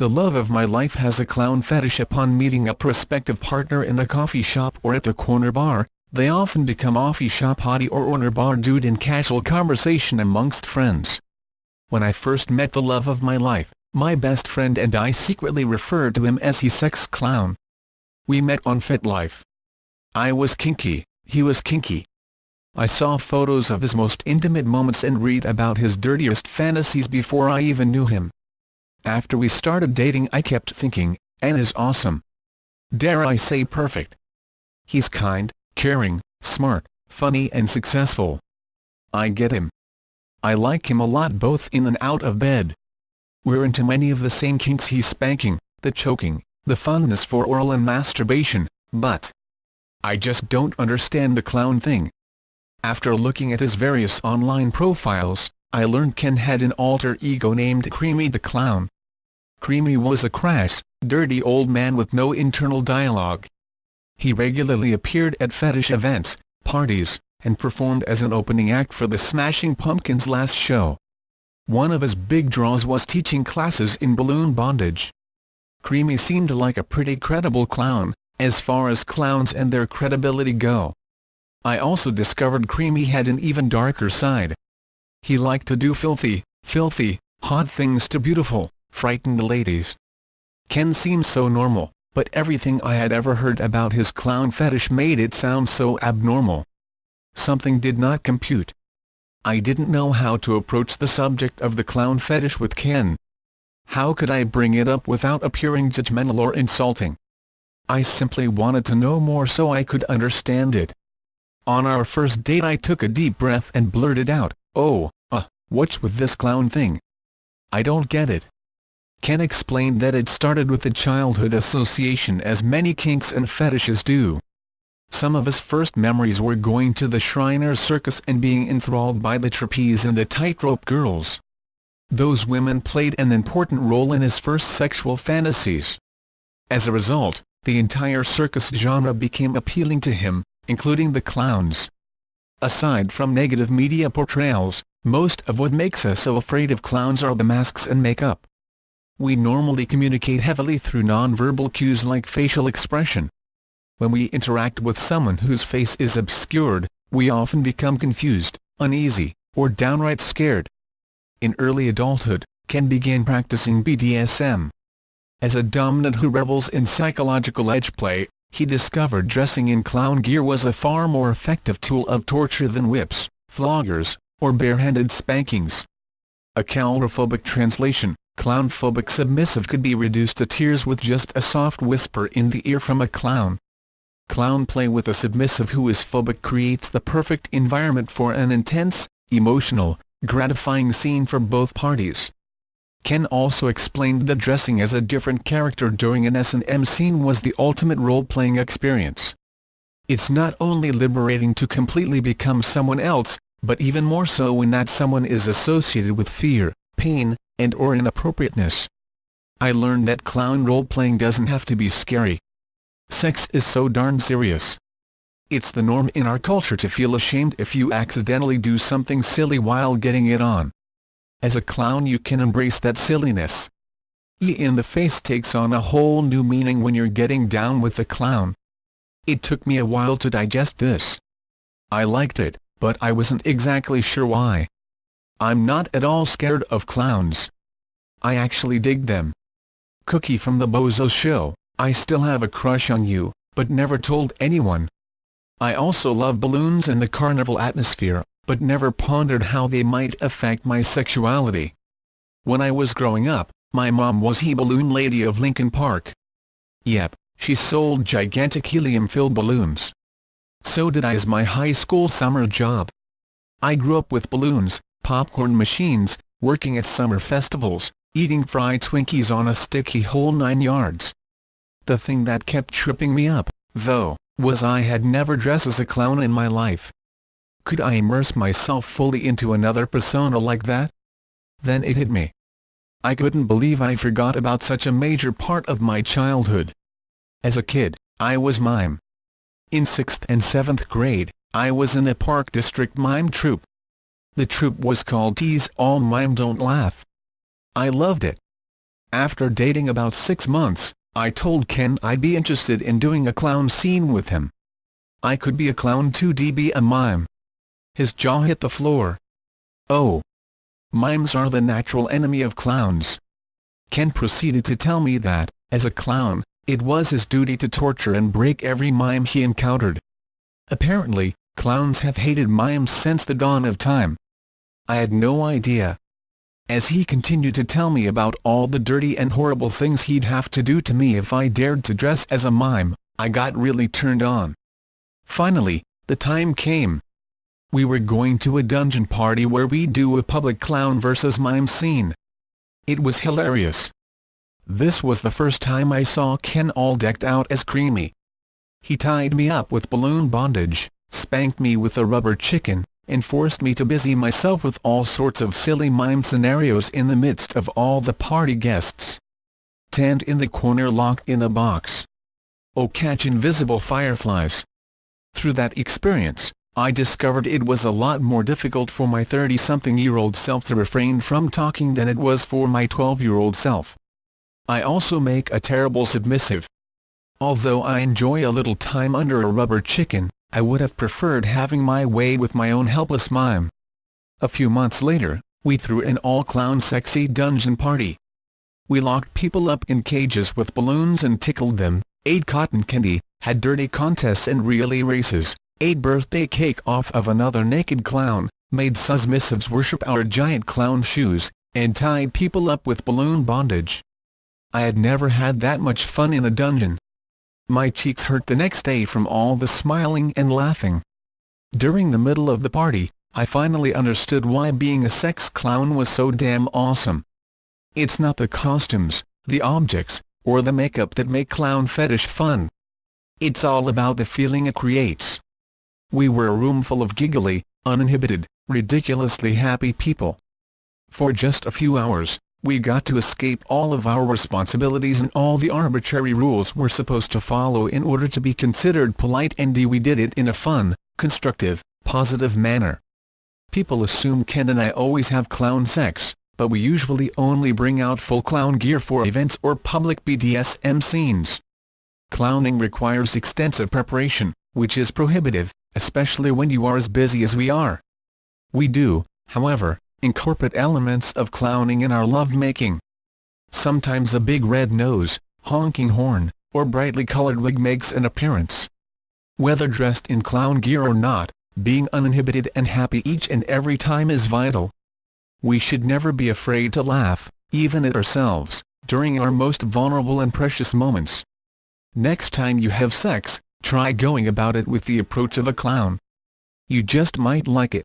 The love of my life has a clown fetish. Upon meeting a prospective partner in a coffee shop or at the corner bar, they often become coffee shop hottie or corner bar dude in casual conversation amongst friends. When I first met the love of my life, my best friend and I secretly referred to him as he sex clown. We met on FetLife. I was kinky, he was kinky. I saw photos of his most intimate moments and read about his dirtiest fantasies before I even knew him. After we started dating, I kept thinking, N is awesome. Dare I say perfect. He's kind, caring, smart, funny and successful. I get him. I like him a lot both in and out of bed. We're into many of the same kinks. He's spanking, the choking, the fondness for oral and masturbation, but I just don't understand the clown thing. After looking at his various online profiles, I learned Ken had an alter ego named Creamy the Clown. Creamy was a crass, dirty old man with no internal dialogue. He regularly appeared at fetish events, parties, and performed as an opening act for the Smashing Pumpkins' last show. One of his big draws was teaching classes in balloon bondage. Creamy seemed like a pretty credible clown, as far as clowns and their credibility go. I also discovered Creamy had an even darker side. He liked to do filthy, hot things to beautiful, frightened ladies. Ken seemed so normal, but everything I had ever heard about his clown fetish made it sound so abnormal. Something did not compute. I didn't know how to approach the subject of the clown fetish with Ken. How could I bring it up without appearing judgmental or insulting? I simply wanted to know more so I could understand it. On our first date I took a deep breath and blurted out, what's with this clown thing? I don't get it. Ken explained that it started with a childhood association, as many kinks and fetishes do. Some of his first memories were going to the Shriners Circus and being enthralled by the trapeze and the tightrope girls. Those women played an important role in his first sexual fantasies. As a result, the entire circus genre became appealing to him, including the clowns. Aside from negative media portrayals, most of what makes us so afraid of clowns are the masks and makeup. We normally communicate heavily through non-verbal cues like facial expression. When we interact with someone whose face is obscured, we often become confused, uneasy, or downright scared. In early adulthood, Ken began practicing BDSM. As a dominant who revels in psychological edgeplay, he discovered dressing in clown gear was a far more effective tool of torture than whips, floggers, or barehanded spankings. A coulrophobic translation, clownphobic submissive could be reduced to tears with just a soft whisper in the ear from a clown. Clown play with a submissive who is phobic creates the perfect environment for an intense, emotional, gratifying scene for both parties. Ken also explained that dressing as a different character during an S&M scene was the ultimate role-playing experience. It's not only liberating to completely become someone else, but even more so when that someone is associated with fear, pain, and/or inappropriateness. I learned that clown role-playing doesn't have to be scary. Sex is so darn serious. It's the norm in our culture to feel ashamed if you accidentally do something silly while getting it on. As a clown you can embrace that silliness. "E in the face" takes on a whole new meaning when you're getting down with the clown. It took me a while to digest this. I liked it, but I wasn't exactly sure why. I'm not at all scared of clowns. I actually dig them. Cookie from the Bozo Show, I still have a crush on you, but never told anyone. I also love balloons and the carnival atmosphere, but never pondered how they might affect my sexuality. When I was growing up, my mom was the balloon lady of Lincoln Park. Yep, she sold gigantic helium-filled balloons. So did I as my high school summer job. I grew up with balloons, popcorn machines, working at summer festivals, eating fried Twinkies on a sticky whole 9 yards. The thing that kept tripping me up, though, was I had never dressed as a clown in my life. Could I immerse myself fully into another persona like that? Then it hit me. I couldn't believe I forgot about such a major part of my childhood. As a kid, I was mime. In 6th and 7th grade, I was in a Park District mime troupe. The troupe was called Tease All Mime Don't Laugh. I loved it. After dating about 6 months, I told Ken I'd be interested in doing a clown scene with him. I could be a clown too, be a mime. His jaw hit the floor. Oh. Mimes are the natural enemy of clowns. Ken proceeded to tell me that, as a clown, it was his duty to torture and break every mime he encountered. Apparently, clowns have hated mimes since the dawn of time. I had no idea. As he continued to tell me about all the dirty and horrible things he'd have to do to me if I dared to dress as a mime, I got really turned on. Finally, the time came. We were going to a dungeon party where we'd do a public clown versus mime scene. It was hilarious. This was the first time I saw Ken all decked out as Creamy. He tied me up with balloon bondage, spanked me with a rubber chicken, and forced me to busy myself with all sorts of silly mime scenarios in the midst of all the party guests. Stand in the corner locked in a box. Oh, catch invisible fireflies. Through that experience, I discovered it was a lot more difficult for my 30-something-year-old self to refrain from talking than it was for my 12-year-old self. I also make a terrible submissive. Although I enjoy a little time under a rubber chicken, I would have preferred having my way with my own helpless mime. A few months later, we threw an all-clown sexy dungeon party. We locked people up in cages with balloons and tickled them, ate cotton candy, had dirty contests and relay races, ate birthday cake off of another naked clown, made submissives worship our giant clown shoes, and tied people up with balloon bondage. I had never had that much fun in a dungeon. My cheeks hurt the next day from all the smiling and laughing. During the middle of the party, I finally understood why being a sex clown was so damn awesome. It's not the costumes, the objects, or the makeup that make clown fetish fun. It's all about the feeling it creates. We were a room full of giggly, uninhibited, ridiculously happy people. For just a few hours, we got to escape all of our responsibilities and all the arbitrary rules we're supposed to follow in order to be considered polite, and we did it in a fun, constructive, positive manner. People assume Ken and I always have clown sex, but we usually only bring out full clown gear for events or public BDSM scenes. Clowning requires extensive preparation, which is prohibitive, especially when you are as busy as we are. We do, however, incorporate elements of clowning in our love-making. Sometimes a big red nose, honking horn, or brightly colored wig makes an appearance. Whether dressed in clown gear or not, being uninhibited and happy each and every time is vital. We should never be afraid to laugh, even at ourselves, during our most vulnerable and precious moments. Next time you have sex, try going about it with the approach of a clown. You just might like it.